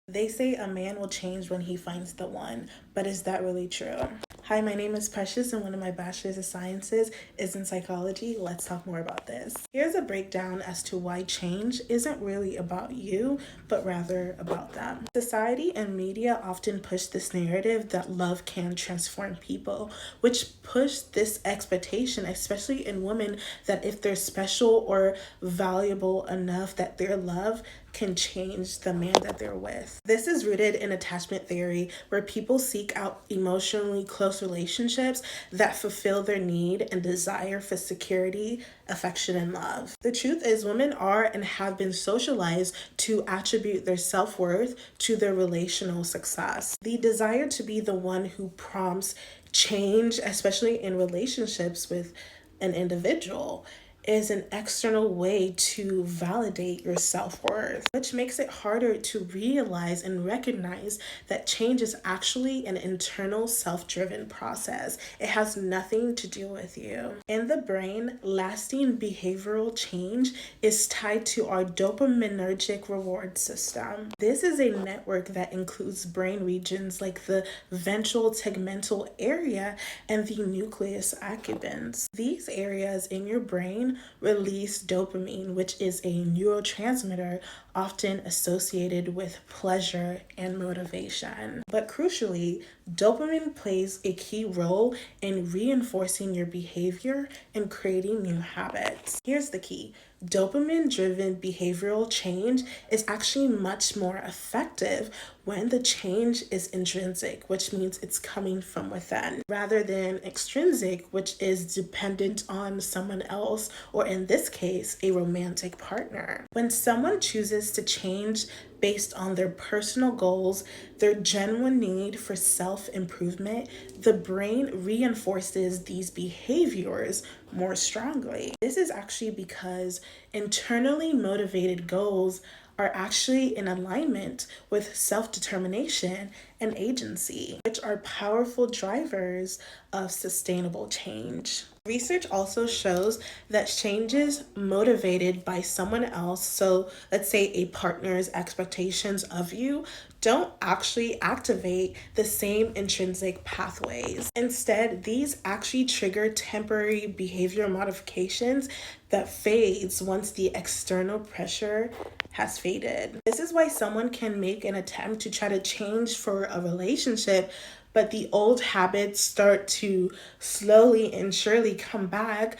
They say a man will change when he finds the one, but is that really true? Hi, my name is Precious and one of my bachelor's of sciences is in psychology. Let's talk more about this. Here's a breakdown as to why change isn't really about you, but rather about them. Society and media often push this narrative that love can transform people, which push this expectation, especially in women, that if they're special or valuable enough, that their love can change the man that they're with. This is rooted in attachment theory, where people seek out emotionally close relationships that fulfill their need and desire for security, affection, and love. The truth is, women are and have been socialized to attribute their self-worth to their relational success. The desire to be the one who prompts change, especially in relationships with an individual, is an external way to validate your self-worth, which makes it harder to realize and recognize that change is actually an internal self-driven process. It has nothing to do with you. In the brain, lasting behavioral change is tied to our dopaminergic reward system. This is a network that includes brain regions like the ventral tegmental area and the nucleus accumbens. These areas in your brain release dopamine, which is a neurotransmitter often associated with pleasure and motivation. But crucially, dopamine plays a key role in reinforcing your behavior and creating new habits. Here's the key. Dopamine-driven behavioral change is actually much more effective when the change is intrinsic, which means it's coming from within, rather than extrinsic, which is dependent on someone else, or in this case, a romantic partner. When someone chooses to change based on their personal goals, their genuine need for self-improvement, the brain reinforces these behaviors more strongly. This is actually because internally motivated goals are actually in alignment with self-determination and agency, which are powerful drivers of sustainable change. Research also shows that changes motivated by someone else, so let's say a partner's expectations of you, don't actually activate the same intrinsic pathways. Instead, these actually trigger temporary behavior modifications that fades once the external pressure has faded. This is why someone can make an attempt to try to change for a relationship, but the old habits start to slowly and surely come back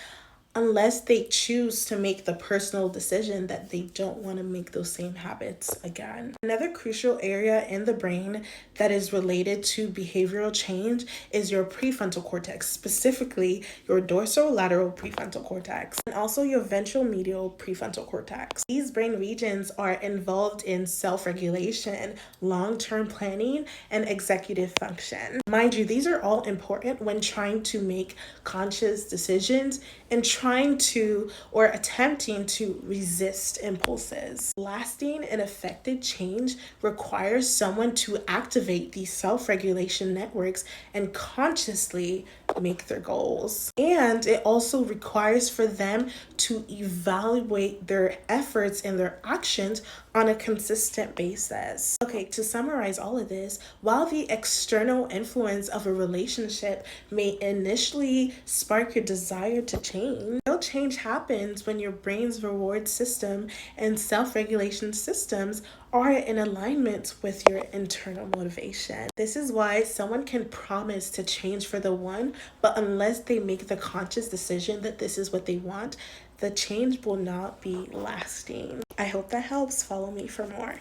unless they choose to make the personal decision that they don't want to make those same habits again. Another crucial area in the brain that is related to behavioral change is your prefrontal cortex, specifically your dorsolateral prefrontal cortex, and also your ventral medial prefrontal cortex. These brain regions are involved in self-regulation, long-term planning, and executive function. Mind you, these are all important when trying to make conscious decisions and trying to or attempting to resist impulses. Lasting and effective change requires someone to activate these self-regulation networks and consciously make their goals. And it also requires for them to evaluate their efforts and their actions on a consistent basis. Okay, to summarize all of this, while the external influence of a relationship may initially spark your desire to change, real change happens when your brain's reward system and self-regulation systems are in alignment with your internal motivation. This is why someone can promise to change for the one, but unless they make the conscious decision that this is what they want, the change will not be lasting. I hope that helps. Follow me for more.